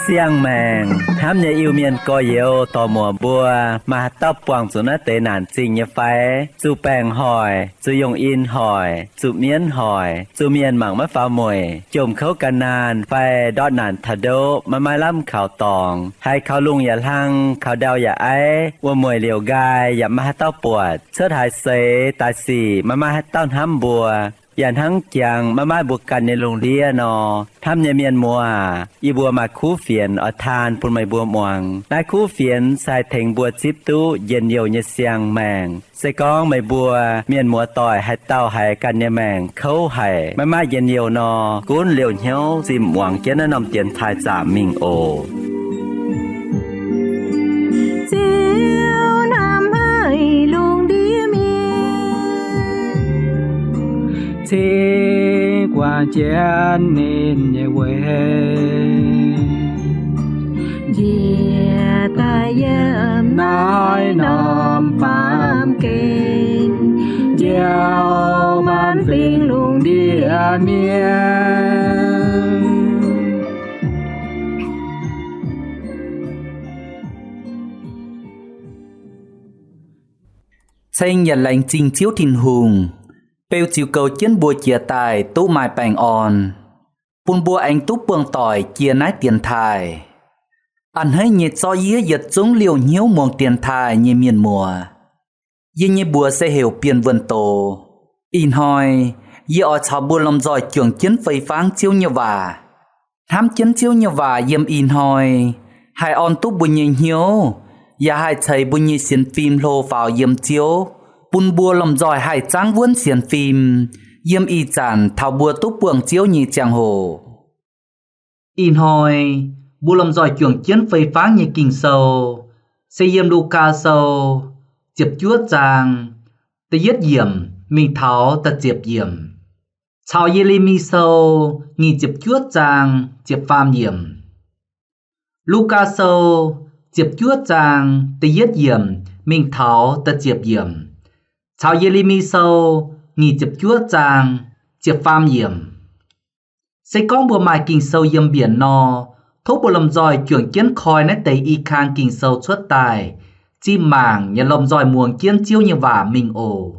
Siang mèng, hám nhà yêu miền coi yếu tò mùa bùa, mà tóc quảng xuống nó tế nản trình như phái, chú bèng hỏi, chú dùng in hỏi, chú miến hỏi, chú miền mảng mất phá mùi, chùm khấu cả nàn, phai đọt nản thà đô, mà mai lắm khảo tòng, hay khảo lungอย่าลัง khảo đauอย่าấy,ว่ามวยเหลียวกายอย่ามาให้เต้าปวด เชิดหายเสตายสี่มาให้เต้าห้ำบัว อย่างทั้งจังมาบุกกันในโรงเรียนนอทำในเมียนมัวอีบัวมาคู่เฟียนอทานปุ่นไม่บัวมวงได้คู่เฟียนใส่เถงบัวจิบตู้เย็นเยียวเนเสียงแมงใส่ก้องไม่บัวเมียนมัวต่อยให้เต้าให้กันเนี่ยแมงเขาให้มาเย็นเยียวนอกุ้นเหลียวเหี้ยวจิมหวังเจ้านำเตียนทายจ่ามิงโอเจียวนำให้ลุงดีเมียthế qua chén nên nhẹ quê Dìa ta dâm nói nòm phàm kinh gieo man phiền luôn đi miên Xanh nhận lành trình chiếu thìn hùng Bêu chiều cầu chiến bùa chia tài tú mai bành on Bùn bùa anh tú bường tỏi chia nái tiền thai Anh hãy nhiệt so dĩa giật xuống liều nhiễu muông tiền thai như miền mùa Dì như bùa sẽ hiểu biên vườn tổ In hỏi Dì ở cháu bùa lòng giỏi trưởng chiến phây pháng chiếu như vả Thám chiến chiếu như vả dìm in hỏi Hai on tú bùa như nhiễu Và hai thầy bùa như xin phim lô vào dìm chiếu Bùn bùa lòng giỏi hai trang vốn xiên phim Yếm y chản thảo bùa túc buồng chiếu nhì chàng hồ In hỏi Bùa lòng giỏi trưởng chiến phây pháng như kinh sâu Sẽ yếm đu ca sâu Chiếp chúa chàng Tê yết yểm Mình tháo ta chiếp yểm Chào yê lê mi sâu Nghi chiếp chúa chàng Chiếp phàm yểm Lu ca sâu Chiếp chúa chàng Tê yết yểm Mình tháo ta chiếp yểm Chào yê lê mi sâu Nghi chiếp chúa chàng Chiếp phàm yểm Sẽ có bùa mài kinh sâu yếm biển nò Thúc bùa lòng giỏi trưởng chiến khói nét tấy y khang kinh sâu xuất tài Chim mảng nhà lòng giỏi muồng chiến chiếu như vả mình ổ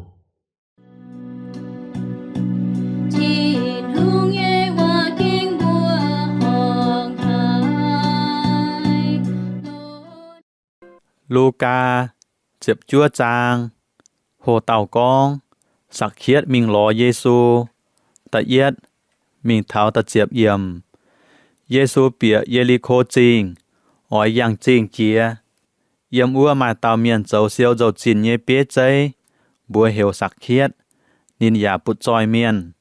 Luca Chiếp chúa chàng Hồ tàu con Sắc khiết mình lò Giê-xu Ta yết Mình tháo ta chiếp yểm Giê-xu bịa Yê-li-khô chinh Hỏi yang chinh chia Yếm ua mà tàu miền dầu siêu dầu chín như bế cháy Bùa hiểu sắc khiết Nín giả bụt tròi miền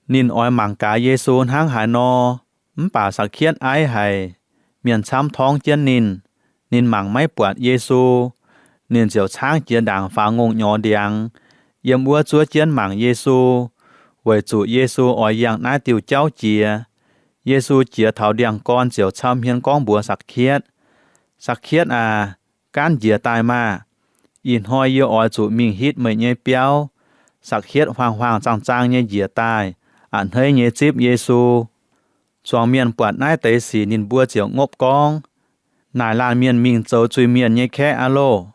Nín ói mảng cá Giê-xu háng hải nô Bà sắc khiết ái hải Miền chám thong chiến nín mảng máy bọt Giê-xu Nín diệu trang chia đảng phá ngôn nhỏ điang Yếm ua chúa chiến mảng Giê-xu Với chủ Giê-xu ói yang nái tiêu cháu chia Giê-xu chia thảo điang con diệu chăm hiên con bùa sắc khiết Sắc khiết à Cán dìa tài mà In hoi yêu ói chủ mình hít mấy nhé béo Sắc khiết hoàng hoàng trang trang nhé dìa tài Ảnh hơi nhé chíp Giê-xu Choang miền bọt nái tế xì nín bùa diệu ngốc con Nài lan miền mình dấu chui miền nhé khẽ alo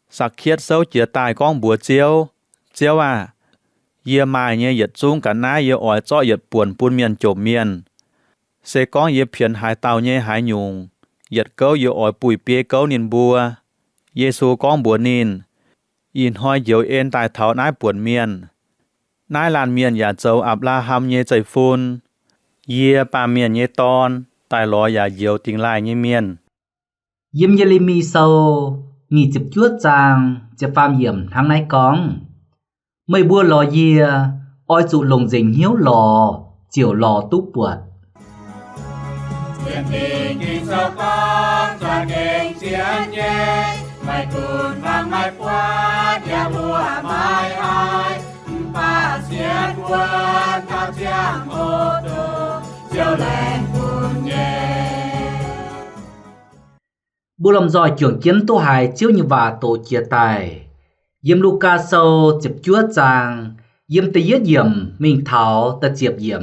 Sắc khiết sâu chia tài con bùa chiếu Chiếu à Yê mai nhé yết chung cả ná yê ói cho yết buồn buôn miền chộp miền Sẽ con yê phiền hai tàu nhé hai nhung Yết câu yê ói bùi bê câu nín bùa Giê-xu con bùa nín In hoi dấu ên tài thảo nái buồn miền Nái lan miền yà dấu áp la ham nhé chạy phun Yê bà miền nhé ton Tài lò yà dấu tình lại nhé miền Yếm yê lê mi sâu Nghi chiếp chúa chàng Chiếp phàm yểm tháng nái con Mây bùa lò yê Ôi dụ lồng dình hiếu lò Chiều lò túc buộc Chiến tình kinh sâu con Cho kinh chiến nhé Mày cùn vang mày qua Nhà bùa mai ai Bà chiến quân Thao chiang ô tô Chiều lên cùn nhé Bu làm giỏi trưởng kiến tô hài chiếu như và tổ chia tài. Yếm Luca sâu chụp chúa chàng, yếm tì yết yểm mình thảo ta chụp yểm.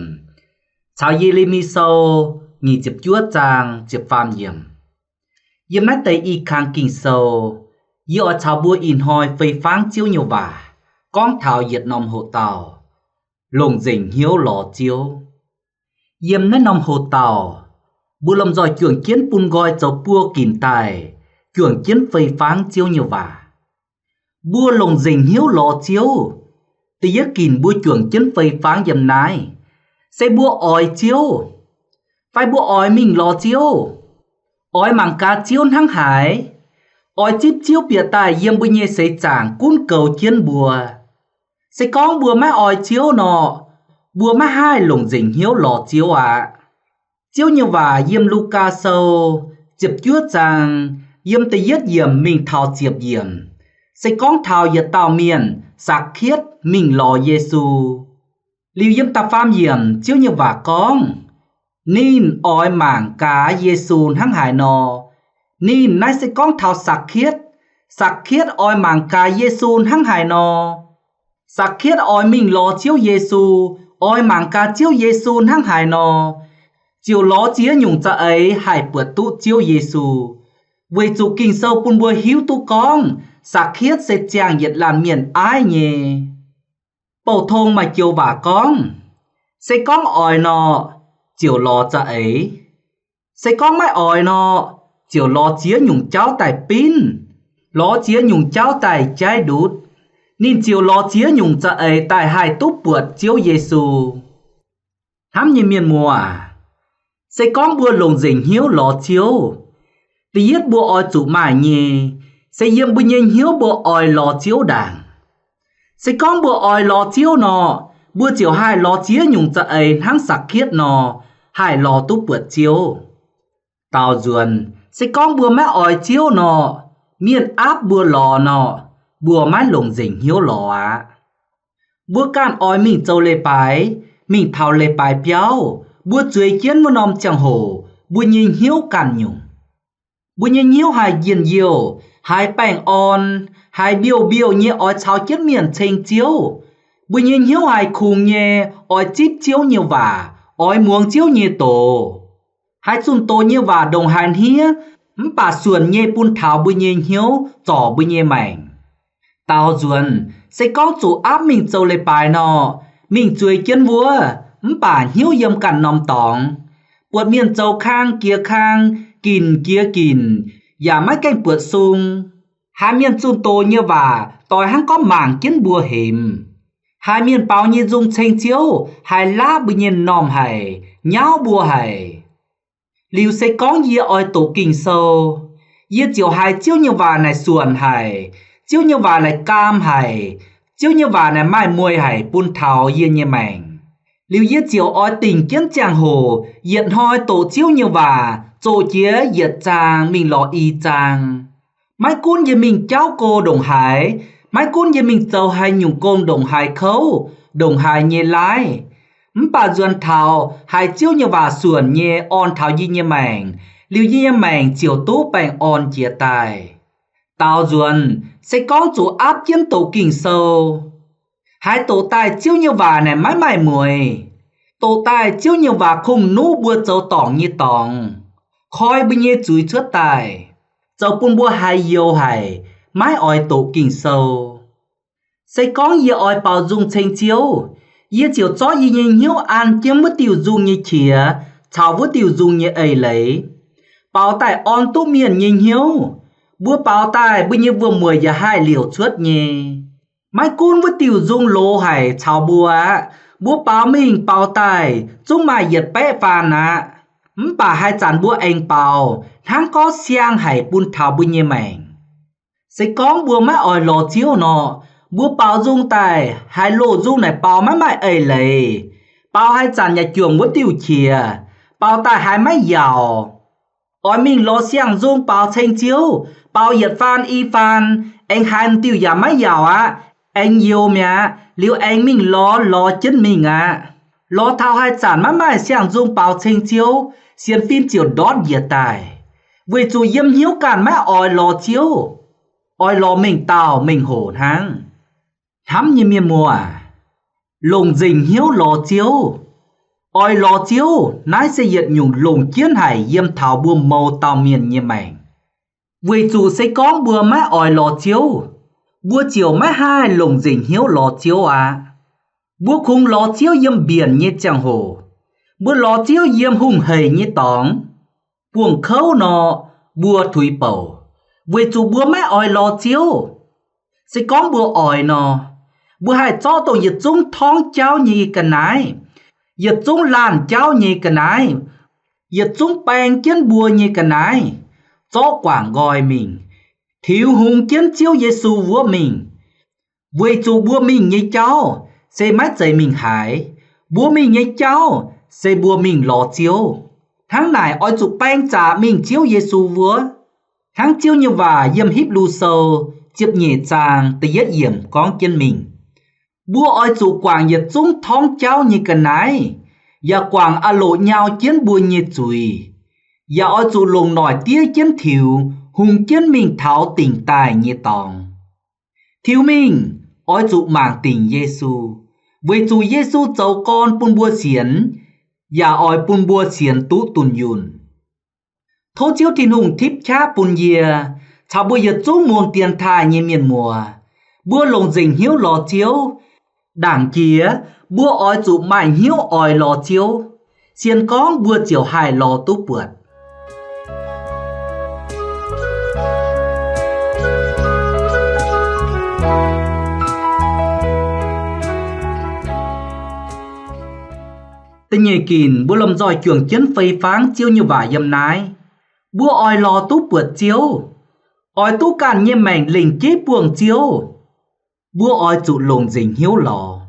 Chào yê lê mi sâu, nghỉ chụp chúa chàng chụp phàm yểm. Yếm nát tay y khang kinh sâu, yếm ở chào bua in hoi phây pháng chiếu nhiều và, con thảo yết nòm hộ tàu, lồng dình hiếu lò chiếu. Yếm nát nòm hộ tàu, bu làm giỏi trưởng kiến pun gọi cháu bua kìm tài, trưởng kiến phây pháng chiếu nhiều và. Bua lồng dình hiếu lò chiếu, tí yết kìm bua trưởng kiến phây pháng yếm nái, sẽ bua ỏi chiếu, phải bua ỏi mình lò chiếu, ỏi mảng cá chiếu hăng hải, ỏi chíp chiếu bìa tài yếm bua nhê sẽ chàng cún cầu chiến bùa, sẽ con bùa má ỏi chiếu nọ, bùa má hai lồng dình hiếu lò chiếu ạ. Chiếu như và yếm Luca sâu, chụp chúa chàng, yếm tí yết yếm mình thảo chụp yếm, sẽ con thảo yết tàu miền, sạc khiết mình lò Giê-xu. Liu yếm ta phàm yếm chiếu như và con, nín ỏi mảng cá Giê-xu hăng hải nò, nín nái sẽ con thảo sạc khiết ỏi mảng cá Giê-xu hăng hải nò, sạc khiết ỏi mình lò chiếu Giê-xu, ỏi mảng cá chiếu Giê-xu hăng hải nò, chiếu ló chía nhung cha ấy hải bượt tụ chiếu Giê-xu. Với chủ kinh sâu pun bùa hiếu tu con, sạc khiết sẽ chàng nhiệt làn miền ai nhé. Bầu thông mà chiều bà con, sẽ con ỏi nọ, chiều ló cha ấy. Sẽ con mãi ỏi nọ, chiều ló chía nhung cháu tài pin, ló chía nhung cháu tài trái đút. Nên chiều ló chía nhung cha ấy tài hải túc bượt chiếu Giê-xu. Hám như miền mùa à, sẽ con bùa lồng dình hiếu lò chiếu, tí yết bùa ỏi chủ mải nhé, sẽ yếm bùa nhanh hiếu bùa ỏi lò chiếu đảng. Sẽ con bùa ỏi lò chiếu nọ, bùa chiều hai lò chía nhung cha ấy hăng sạc khiết nọ, hai lò túc bượt chiếu. Tào duần, sẽ con bùa má ỏi chiếu nọ, miền áp bùa lò nọ, bùa má lồng dình hiếu lò á. Bùa can ỏi mình châu lê bái, mình thảo lê bái béo, bùa chuối kiến một nòm chẳng hổ, bùa nhìn hiếu càn nhung. Bùa nhìn hiếu hai yên diều, hai bèng on, hai biêu nhẹ ỏi cháo kiến miền chênh chiếu. Bùa nhìn hiếu hai khung nhẹ, ỏi chít chiếu nhiều vả, ỏi muông chiếu nhẹ tổ. Hai xuân tổ như và đồng hàn hía, bà xuân nhê bún thảo bùi nhê hiếu, trò bùi nhê mảnh. Tao duần, sẽ có chủ áp mình châu lê bài nọ, mình chuối chân vua, bà hiếu yếm cằn nòm tỏng. Buột miền châu khang, kìn kia kìn, giả mấy canh buột sung. Hai miền xuân tổ như và, tòi hăng có mảng kiến bùa hiểm. Hai miền bao như dung chênh chiếu, hai lá bùi nhê nòm hài, nháo bùa hài. Liu sẽ có yê ỏi tổ kinh sâu, yê chiều hai chiếu như và này xuân hài, chiếu như và này cam hài, chiếu như và này mai mùi hài bún thảo yê nhê mảnh. Liu yê chiều ỏi tình kiến chàng hồ, yết hoi tổ chiếu như và, chỗ chía yết chàng mình lò y chàng. Mai cún yê mình cháu cô đồng hải, mai cún yê mình châu hai nhung công đồng hải khấu, đồng hải nhê lái. Bà duân thảo, hai chiếu như và xuân nhé on thảo y nhé mảnh, liu y nhé mảnh chiều tố bèng on chia tài. Tao duân, sẽ có chủ áp chiến tổ kinh sâu. Hai tổ tài chiếu như và này mãi mãi mùi. Tổ tài chiếu như và khung nụ bùa châu tỏng như tỏng. Khói bì nhé chúi chuốt tài. Châu bùn bùa hai yêu hài, mãi ỏi tổ kinh sâu. Sẽ có yê ỏi bảo dung chênh chiếu. Yê chiều cho yê nhé hiếu an kiếm với tiểu dung như chìa, chào với tiểu dung như ấy lấy. Bảo tài on tốt miền nhé hiếu, bữa bảo tài bây như vừa 10 giờ 2 liều chuốt nhé. Mai cún với tiểu dung lô hải chào bữa bảo mình bảo tài, chúng mày yết bẽ phàn ạ. Bà hai chán bữa anh bảo, tháng có xiang hải bún thảo bây nhé mảnh. Sẽ có bữa má ỏi lò chiếu nọ, bữa bảo dung tài, hai lô dung này bảo mãi mãi ấy lấy. Bảo hai chán nhà chuồng với tiểu chìa, bảo tài hai mãi giàu. Ôi mình lo xiang dung bảo chênh chiếu, bảo yết phan y phan, anh hai tiểu giả mãi giàu á. Anh yêu mẹ, liệu anh mình lo chân mình à. Lo thao hai chán mãi mãi xiang dung bảo chênh chiếu, xiên phim chiều đót yết tài. vì chủ yếm hiếu càn mẹ oi lò chiếu oi lò mình tào mình hổ thang hắm như miên mùa lùng dình hiếu lò chiếu oi lò chiếu nái sẽ diệt nhung lùng chiến hải yếm thảo bùa màu tàu miền như mảnh vì chủ sẽ có bùa mẹ oi lò chiếu bùa chiều mẹ hai lùng dình hiếu lò chiếu à bùa khung lò chiếu yếm biển như chẳng hồ bùa lò chiếu yếm hung hề như tóng buông khâu nọ bùa thủy bầu vì chủ bùa mẹ oi lò chiếu sẽ có bùa oi nọ bùa hai cho tôi dịch chúng thong cháu như cái này dịch chúng làn cháu như cái này dịch chúng bèn kiến bùa như cái này cho quảng gọi mình thiếu hùng kiến chiếu Giêsu vua mình vì chủ bùa mình như cháu sẽ mát dậy mình hải bùa mình như cháu sẽ bùa mình lò chiếu tháng này oi chủ bèn trả mình chiếu Giêsu vua tháng chiếu như và yếm híp lưu sâu chiếp nhẹ chàng từ yết yểm con chân mình bùa oi chủ quảng dịch chúng thong cháu như cái này và quảng a lộ nhau chiến bùa như chùi và oi chủ lùng nổi tía chiến thiểu hùng chiến mình tháo tình tài như tòng thiếu mình oi chủ màng tình Giêsu với chủ Giêsu cháu con bùn bùa xiển và oi bùn bùa xiển tú tuần yun thô chiếu thiên hùng thiếp cha bùn yê chào bùa dịch chú muôn tiền thai như miền mùa bùa lồng dình hiếu lò chiếu đảng kia bùa oi chủ mạnh hiếu oi lò chiếu xiên con bùa chiều hài lò tú bượt tình nhị kìn bùa lầm giỏi trường chiến phây pháng chiếu như vả yếm nái bùa oi lò tú bượt chiếu oi tú càn như mảnh lình chế buồng chiếu bùa oi chủ lồng dình hiếu lò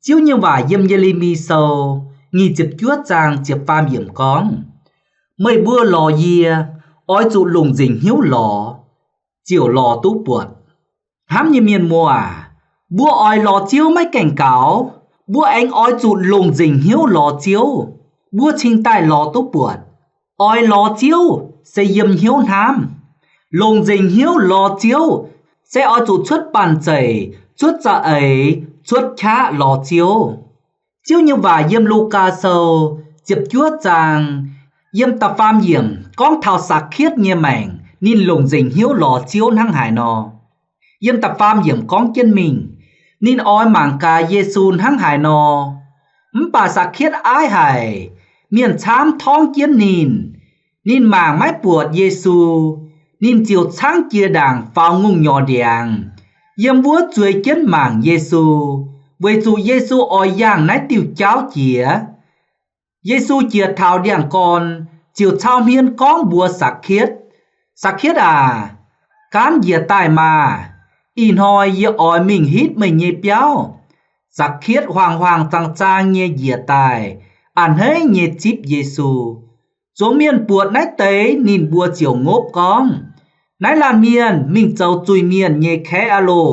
chiếu như vả yếm như li mi sâu nghi chịp chuốt chàng chịp pham hiểm con mây bùa lò yê oi chủ lồng dình hiếu lò chiều lò tú bượt hám như miền mùa bùa oi lò chiếu mấy cảnh cáo bùa anh oi chủ lồng dình hiếu lò chiếu bùa chinh tai lò tú bượt oi lò chiếu sẽ yếm hiếu nam lồng dình hiếu lò chiếu sẽ oi chủ chuốt bàn chảy chuốt dạ ấy chuốt khá lò chiếu chiếu như vả yếm Luca sâu chịp chuốt chàng yếm tập pham yểm con thảo sạc khiết như mảnh nên lồng dình hiếu lò chiếu năng hải nò yếm tập pham yểm con chân mình nên oi mảng ca Giêsu hăng hải nò bà sạc khiết ái hải miền chám thong chiến nên mảng mái buộc Giêsu nên chiều sáng chia đảng vào ngung nhỏ đèn yếm vua chuối chiến mảng Giêsu với chủ Giêsu oi giang nái tiêu cháo chĩa Giêsu chia thảo đèn con chiều trao miên con bùa sạc khiết à cán dìa tài mà in hoi dìa oi mình hít mình nhê béo sạc khiết hoàng tăng trang nhê dìa tài ăn hế nhê chíp Giêsu số miên buộc nái tế nhìn bùa chiều ngốp con nái lan miên mình châu chui miên nhê khé alo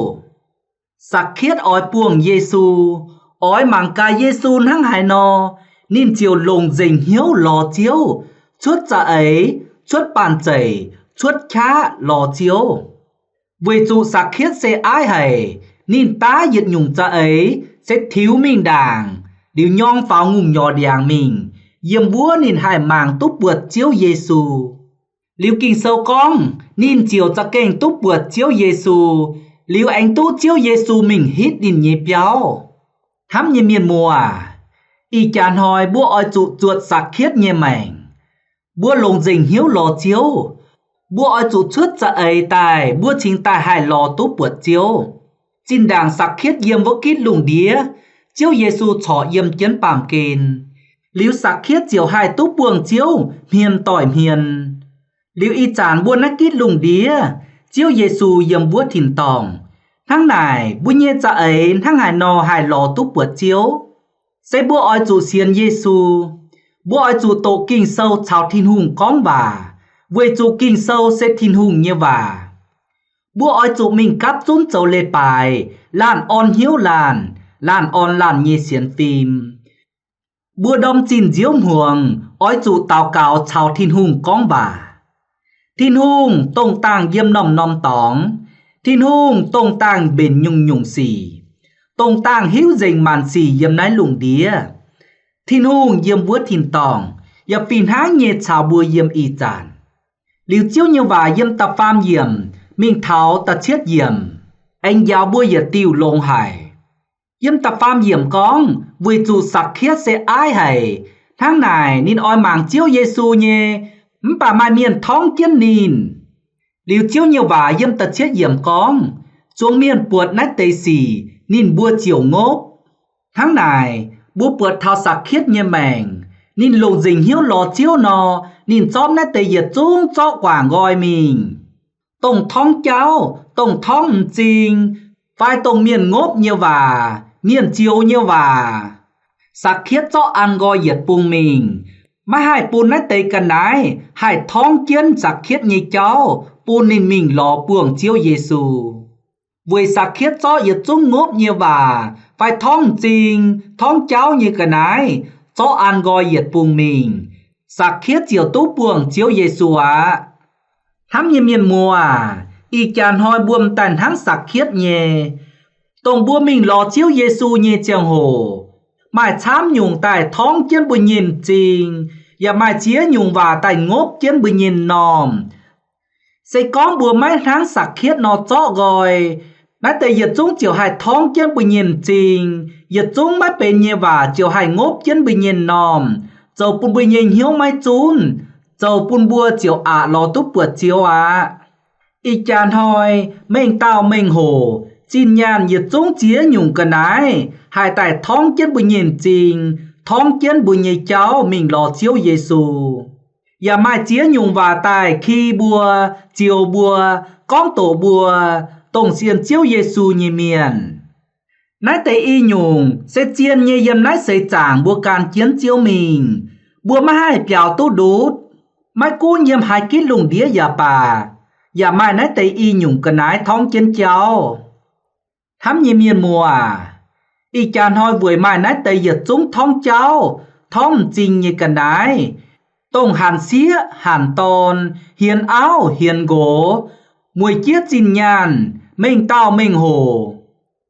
sạc khiết oi buông Giêsu oi mảng ca Giêsu hăng hải nò nên chiều lồng dình hiếu lò chiếu chuốt dạ ấy chuốt bàn chảy chuốt khá lò chiếu vì chủ sạc khiết sẽ ái hầy nên ta diệt nhung dạ ấy sẽ thiếu mình đảng điều nhong pháo ngùng nhỏ đèn mình yếm búa nên hai màng túc bượt chiếu Giêsu liu kinh sâu con nên chiều dạ kênh túc bượt chiếu Giêsu liu anh tú chiếu Giêsu mình hít đến nhé béo hám như miền mùa y chán hỏi búa oi trụ chuột sạc khiết như mảnh búa lồng dình hiếu lò chiếu búa oi trụ chuốt dạ ấy tài búa chính tài hài lò tú bượt chiếu xin đảng sạc khiết yếm vô kít lùng đía chiếu Giêsu chỏ yếm chấn bàm kên liu sạc khiết chiều hai tú buồng chiếu miền tỏi miền liu y chán búa nách kít lùng đía chiếu Giêsu yếm búa thìn tòng tháng này búa nhê dạ ấy tháng hải nò hài lò tú bượt chiếu sẽ búa oi chủ xiên Giêsu búa oi chủ tổ kinh sâu chào thiên hùng con bà về chủ kinh sâu sẽ thiên hùng như bà búa oi chủ mình cắp rún châu lê bài làn on hiếu làn on làn như xiên phim búa đông chín diếu muồng oi chủ tào cào chào thiên hùng con bà Thiên hung tông tang yếm nòm nòm tóng, thiên hung tông tang bền nhung nhung xì, tông tang hiếu dình màn xì yếm nái lùng đía. Thiên hung yếm vuốt thiên tòng, yếm phìn háng nhẹ chào bùa yếm y chản. Liu chiếu như vả yếm tập pham yếm, mình tháo ta chết yếm. Anh giáo bùa yếm tiêu lông hải. Yếm tập pham yếm con, vui dù sạc khiết sẽ ai hay. Tháng này nên oi màng chiếu Giê-xu nhé, bà mai miền thóng kiến nín. Liu chiếu như vả yếm ta chết yếm con, xuống miền buột nách tây xì, nín bùa chiều ngốc. Tháng này, bùa buột thao sạc khiết như mèng, nín lồng dình hiếu lò chiếu nò, nín chóm nách tây yết chung cho quả ngòi mình. Tổng thóng cháu, tổng thóng chinh, phải tổng miền ngốc như vả, miền chiếu như vả. Sạc khiết cho ăn gọi yết bùng mình, mà hai bùn nách tây cần ái, hai thóng kiến sạc khiết như cháu, bùn nín mình lò buồng chiếu Giê-xu. Với sạc khiết cho yết chung ngốc như vả, phải thóng chinh, thóng cháu như cần ái, cho ăn gọi yết bùng mình. Sạc khiết chiều tú buồng chiếu Giê-xu ạ. Thám như miền mùa à, y chàn hoi buồm tàn thắng sạc khiết nhé. Tổng bùa mình lò chiếu Giê-xu nhé chàng hồ. Mãi chám nhung tài thóng chân bùi nhìn trình, và mãi chía nhung và tài ngốp chân bùi nhìn nòm. Sẽ có bùa mấy tháng sạc khiết nó chó gọi. Nãy tây yết chúng chiều hai thóng chân bùi nhìn trình, yết chúng mấy bề nhé và chiều hai ngốp chân bùi nhìn nòm. Dầu bùn bùi nhìn hiếu mấy chún, dầu bùn bùa chiều ạ lò túc bùa chiều ạ. Y chàn hoi, mình tao mình hồ, chín nhàn yết chúng chía nhung cần ái. Hai tài thóng chân bùi nhìn trình, thóng chân bùi nhìn cháu mình lò chiếu Giê-xu. Và mai chía nhung và tài khi bùa, chiều bùa, con tổ bùa, tổng xiên chiếu Giê-xu như miền. Nãy tây y nhung, sẽ chiên như yếm nãy xây chàng bùa can chiến chiếu mình. Bùa mà hai piào tu đút, mai cú nhiễm hai kít lùng đĩa giả bà. Và mai nãy tây y nhung cần ái thóng chân cháu. Thám như miền mùa à, y chàn hoi vui mai nãy tây yết chúng thóng cháu, thóng trình như cần ái. Tông hàn xía, hàn tôn, hiền áo, hiền gỗ, mùi chiết chín nhàn, mình tao mình hồ.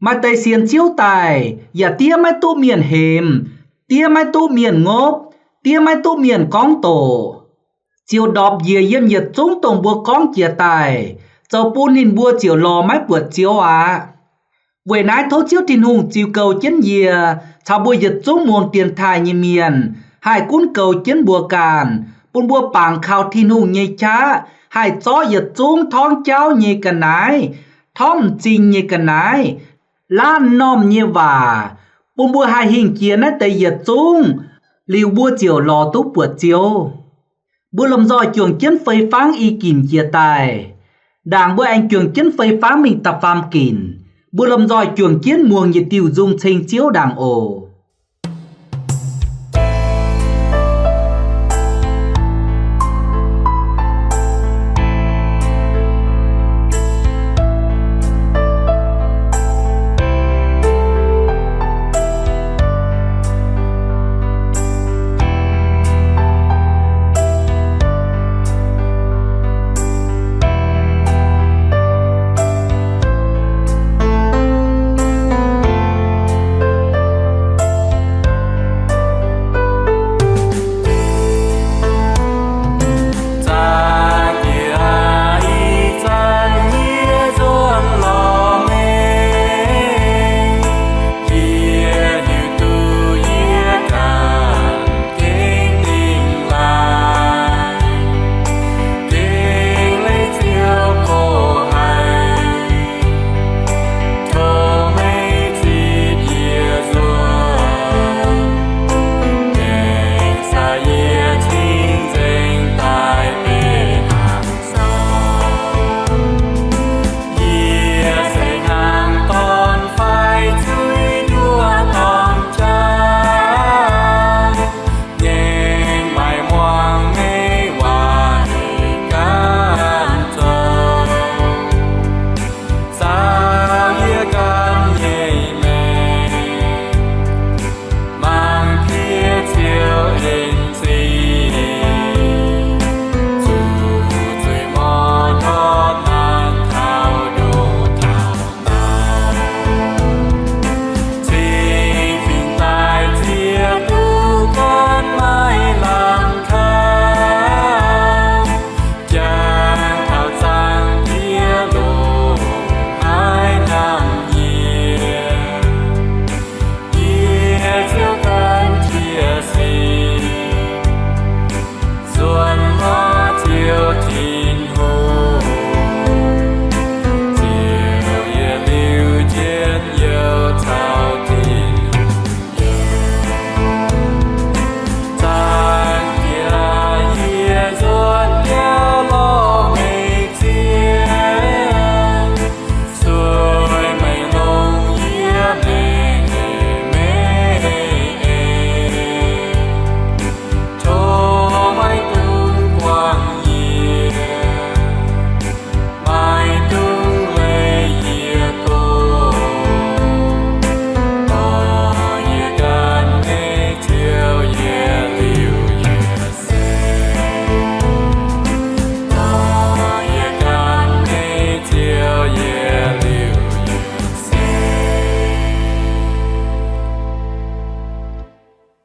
Mai tây xiên chiếu tài, và tía mai tu miền hềm, tía mai tu miền ngốp, tía mai tu miền con tổ. Chiều đọp dìa yếm yết chúng tổng bùa con chia tài, dầu bùn hình bùa chiều lò mái bượt chiếu à. Với nái thấu chiếu thiên hùng chiều cầu chân dìa, chào bùa yết chúng muôn tiền thai như miền, hai cún cầu chân bùa càn, bùn bùa bảng khao thiên hùng như chá, hai chó yết chúng thong cháu như cần ái, thong trình như cần ái, lan nòm như vả, bùn bùa hai hình kia nái tây yết chúng, liu bùa chiều lò túc bùa chiếu. Bùa lầm dòi chuồng chân phây pháng y kìm chia tài. Đảng bùa anh chuồng chân phây pháng mình tập phàm kìm. Bùa lầm dòi chuồng chiến muồng như tiêu dung chênh chiếu đảng ổ.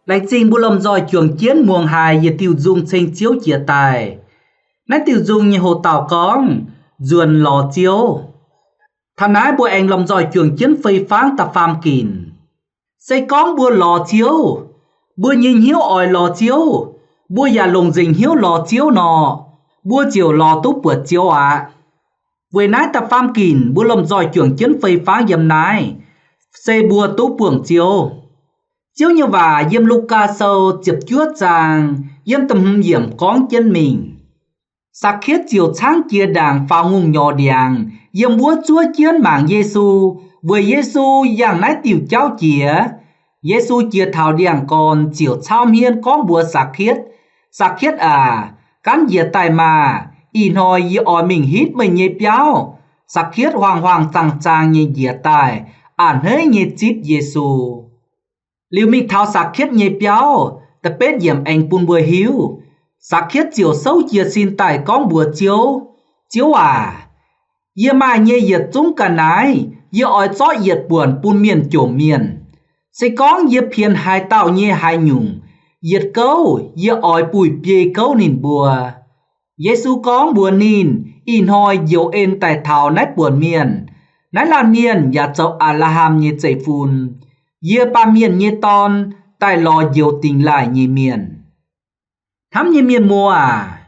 lại trình bu lầm dòi chuồng chiến muồng hài về tiêu dung sinh chiếu chia tài nãy tiêu dung như hồ tàu con ruồn lò chiếu thằng nãy bùa anh lầm dòi chuồng chiến phây pháng ta phàm kìn xây con bùa lò chiếu bùa nhìn hiếu ỏi lò chiếu bùa già lồng dình hiếu lò chiếu nọ bùa chiều lò túp bượt chiếu ạ với nãy ta phàm kìn bùa lầm dòi chuồng chiến phây pháng dầm nãy xây bùa túp buồng chiếu chiếu như và yếm Luca sâu chụp chuốt rằng yếm tầm hiểm con chân mình sắc khiết chiều sáng chia đàng phao ngung nhỏ đàng yếm búa chúa chiến mạng Giêsu với Giêsu dạng nái tiểu cháu chĩa Giêsu chia thảo đàng còn chiều sao miên con búa sắc khiết à cắn dìa tài mà in hồi y ỏi mình hít mình nhịp béo sắc khiết hoàng hoàng tăng trang như dìa tài ản hơi như chip Giêsu liu mi thao sắc khiết nhịp béo ta bết yểm anh bùn bùa hiếu sắc khiết chiều sâu chia xin tài con bùa chiếu à yê mai nhê yết chúng cả nái yê ỏi chó yết buồn bùn miền chỗ miền sẽ con yê phiền hai tàu nhê hai nhung yết câu yê ỏi bùi bê câu nín bùa Giêsu con bùa nín in hoi diệu ên tài thảo nách buồn miền nái là miền ya châu Alaham nhê chạy phun yê ba miền nhê ton tài lò diệu tình lại nhê miền thắm như miền mùa à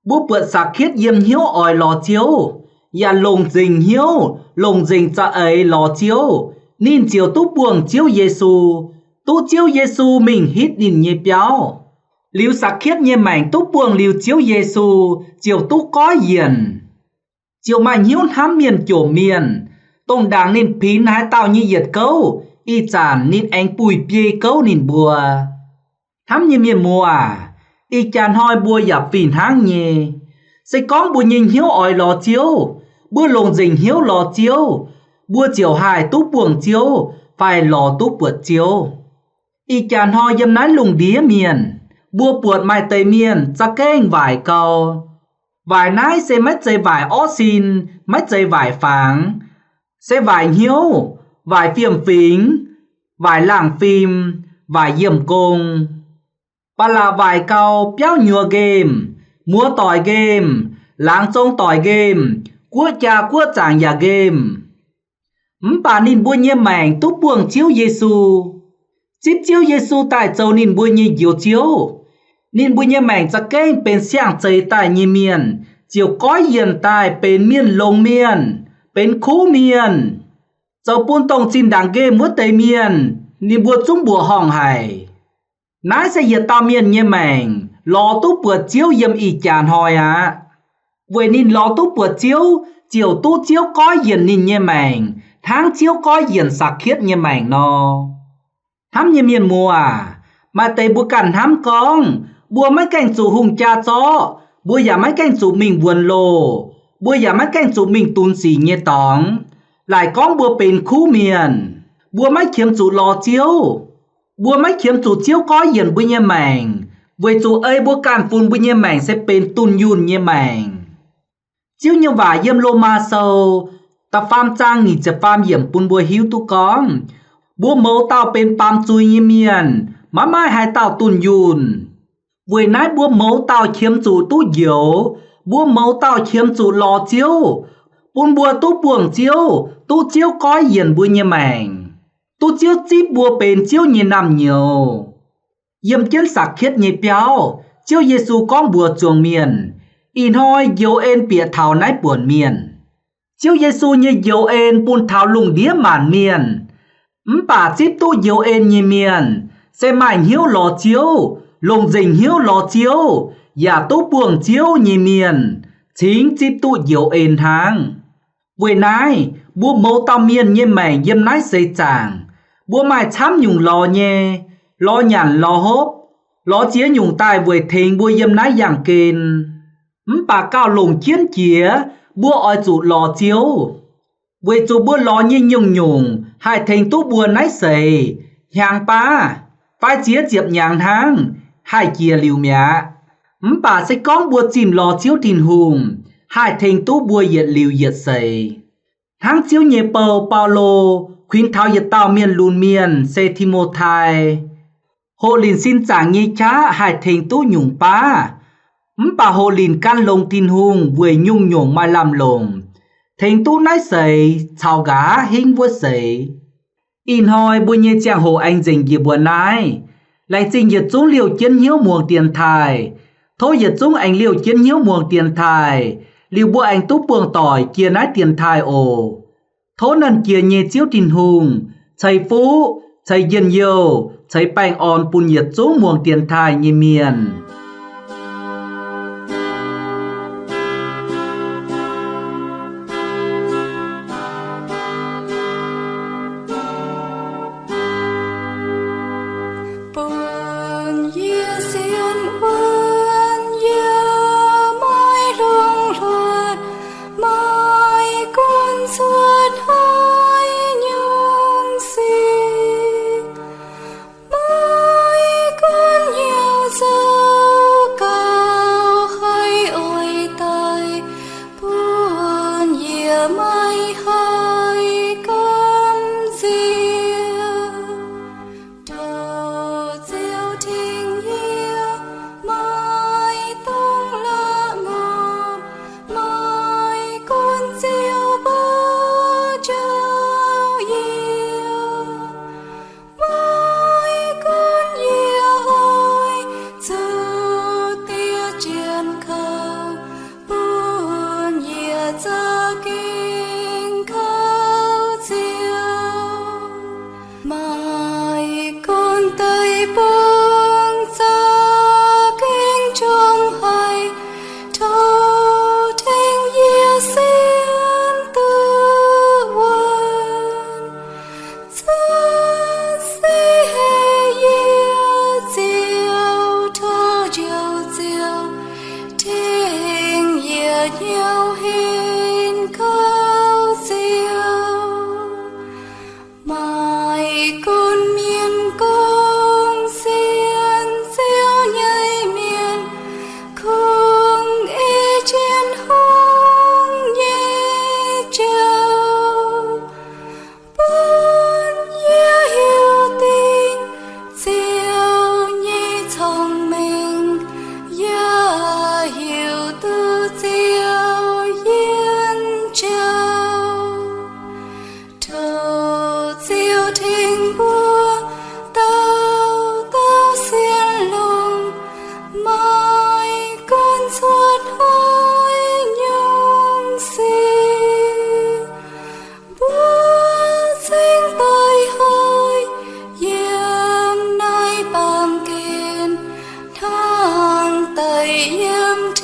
bố bượt sắc khiết yếm hiếu ỏi lò chiếu ya lồng dình hiếu lồng dình cha ấy lò chiếu nín chiếu tú buồng chiếu Giêsu tú chiếu Giêsu mình hít nín nhê béo liu sắc khiết nhê mảnh tú buồng liu chiếu Giêsu chiếu tú có hiền chiếu mạnh hiếu thắm miền chỗ miền tông đàng nín pín hai tao như diệt câu y chản nín anh bùi bê câu nín bùa thắm như miền mùa à y chàn hoi bùa giả phìn háng nhê sẽ con bùa nhìn hiếu ỏi lò chiếu bùa lồng dình hiếu lò chiếu bùa chiều hài tú buồng chiếu phải lò tú buột chiếu y chàn hoi dâm nái lùng đía miền bùa buột mai tây miền cha kênh vải cầu vải nái sẽ mất dây vải ó xin mất dây vải pháng sẽ vải hiếu vải phiềm phính vải làng phim vải yểm cung bà là vài câu béo nhùa game múa tỏi game láng trông tỏi game cua cha cua chàng nhà game bà nín bùa nhê mảnh tú buồng chiếu Giêsu chip chiếu Giêsu tại châu nín bùa nhê diệu chiếu nín bùa nhê mảnh cha kênh bên xiang chơi tại nhê miền chiều có hiền tại bên miền lông miền bên khu miền châu buôn tông xin đảng game múa tây miền nín bùa chúng bùa hòng hải nãy sẽ diệt tao miền nhé mèn lò tú bữa chiếu yếm y chàn hoi à với nín lò tú bữa chiếu chiều tú chiếu có hiền nín nhé mèn tháng chiếu có hiền sắc khiết nhé mèn no hám nhé miền mùa à mà tây bùa cằn hám con bùa mấy canh chủ hùng cha chó bùa giả mấy canh chủ mình buồn lồ bùa giả mấy canh chủ mình tùn xì nhé tóng lại con bùa bên khu miền bùa mấy kiếm chủ lò chiếu bùa mấy kiếm chủ chiếu có hiền bùa nhé mèn với chủ ấy bùa càn phun bùa nhé mèn sẽ bên tùn yun nhé mèn chiếu như vả yếm lô ma sâu ta pham trang nghỉ chập pham yểm bùn bùa hiếu tu con bùa mẫu tao bên pham chui nhé miền má mai hai tao tùn yun với nái bùa mẫu tao kiếm chủ tu diệu bùa mẫu tao kiếm chủ lò chiếu bùn bùa tu buồng chiếu tu chiếu có hiền bùa nhé mèn tu chiếu chip bùa bền chiếu như nằm nhiều yếm kiến sắc khiết như béo chiếu Giêsu con bùa chuồng miền in hoi dấu ên bịa thảo nái buồn miền chiếu Giêsu như dấu ên bùn thảo lùng đĩa màn miền bà chip tu dấu ên như miền xe mảnh hiếu lò chiếu lùng dình hiếu lò chiếu giả tu buồng chiếu như miền chính chip tu dấu ên hàng với nái bùa mẫu tao miền như mèn yếm nái xây chàng bùa mai chám nhung lò nhé lò nhàn lò hốp lò chía nhung tai với thình bùa yếm nái dạng kênh bà cao lùng chiến chía bùa oi chủ lò chiếu với chủ bùa lò như nhung nhung hai thình tú bùa nái xây hàng ba phái chía chiệp nhàng tháng hai chia liu mẹ bà sẽ con bùa chìm lò chiếu thìn hùng hai thình tú bùa yết liu yết xây tháng chiếu nhẹ Paulo khuyên thao yết tao miền lùn miền xe Timothai Hồ lìn xin trả nghi chá hai thình tú nhung pa. Bà hồ lìn can lông tin hung vừa nhung nhung mai làm lồng. Thình tú nái sầy, chào gá hình vô sầy. In hoi bùi nhé chàng hồ anh dình dì bùa nái. Lại trình dệt chúng liều chiến hiếu muồng tiền thai. Thôi dệt chúng anh liều chiến hiếu muồng tiền thai. Liều bùa anh tú buông tỏi kia nái tiền thai ồ. Thố nần kia nhé chiếu tin hung. Chày phú, chày yên yêu, chày bánh on bùn nhiệt chúng muồng tiền thai như miền. Thang tây yếm